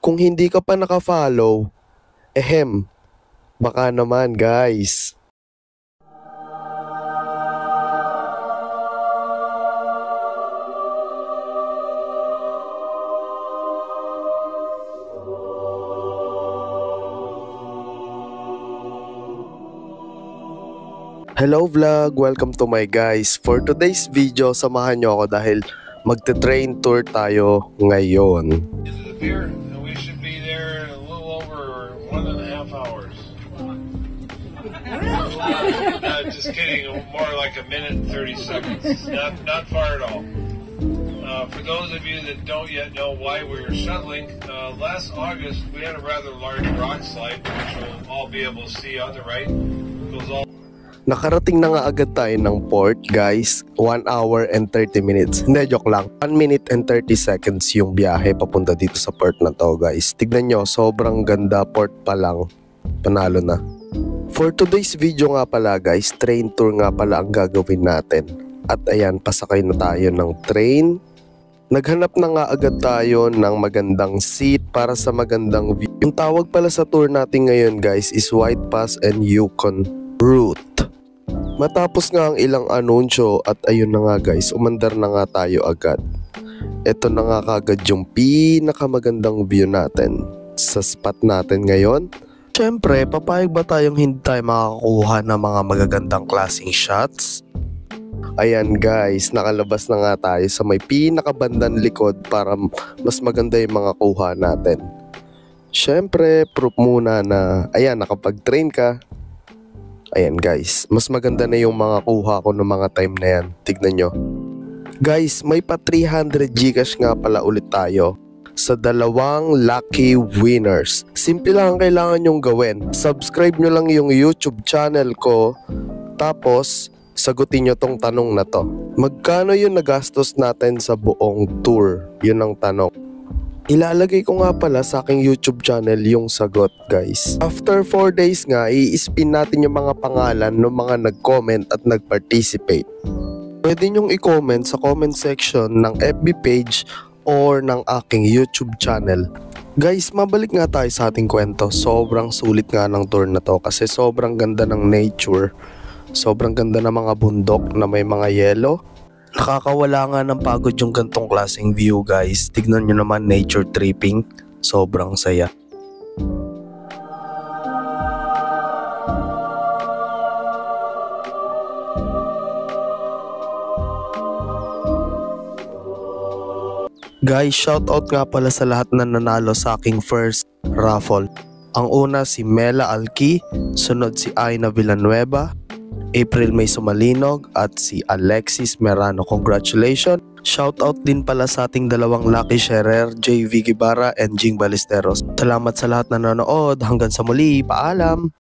Kung hindi ka pa naka-follow, baka naman guys. Hello vlog! Welcome to my guys. For today's video, samahan nyo ako dahil magte-train tour tayo ngayon. We should be there in a little over 1.5 hours. Just kidding, more like a minute and 30 seconds. Not far at all. For those of you that don't yet know why we were shuttling, last August we had a rather large rock slide, which we'll all be able to see on the right. It goes all Nakarating na nga agad tayo ng port guys, 1 hour and 30 minutes. Hindi, joke lang. 1 minute and 30 seconds yung biyahe papunta dito sa port na to guys. Tignan nyo, sobrang ganda, port pa lang. Panalo na. For today's video nga pala guys, train tour nga pala ang gagawin natin. At ayan, pasakay na tayo ng train. Naghanap na nga agad tayo ng magandang seat para sa magandang view. Yung tawag pala sa tour natin ngayon guys is White Pass and Yukon route. Matapos nga ang ilang anunsyo at ayun na nga guys, umandar na nga tayo agad. Ito na nga kagad yung pinakamagandang view natin sa spot natin ngayon. Siyempre, papayag ba tayong hindi tayo makakakuha ng mga magagandang klaseng shots? Ayan guys, nakalabas na nga tayo sa may pinakabandang likod para mas maganda yung mga kuha natin. Siyempre, proof muna na ayan, nakapag-train ka. Ayan guys, mas maganda na yung mga kuha ko ng mga time na yan. Tignan nyo. Guys, may pa 300 Gcash nga pala ulit tayo sa dalawang lucky winners. Simple lang ang kailangan nyong gawin. Subscribe nyo lang yung YouTube channel ko. Tapos, sagutin nyo tong tanong na to. Magkano yung nagastos natin sa buong tour? Yun ang tanong. Ilalagay ko nga pala sa aking YouTube channel yung sagot guys. After 4 days nga, i-spin natin yung mga pangalan ng mga nag-comment at nag-participate. Pwede nyong i-comment sa comment section ng FB page or ng aking YouTube channel. Guys, mabalik nga tayo sa ating kwento. Sobrang sulit nga ng tour na to kasi sobrang ganda ng nature. Sobrang ganda ng mga bundok na may mga yelo. Nakakawala nga ng pagod yung gantong klaseng view guys. Tignan nyo naman, nature tripping. Sobrang saya. Guys, shoutout nga pala sa lahat na nanalo sa aking first raffle. Ang una si Mela Alki, sunod si Aina Villanueva, April May Sumalinog at si Alexis Merano. Congratulations! Shoutout din pala sa ating dalawang lucky sharer, JV Guevara and Jing Ballesteros. Salamat sa lahat na nanonood. Hanggang sa muli, paalam!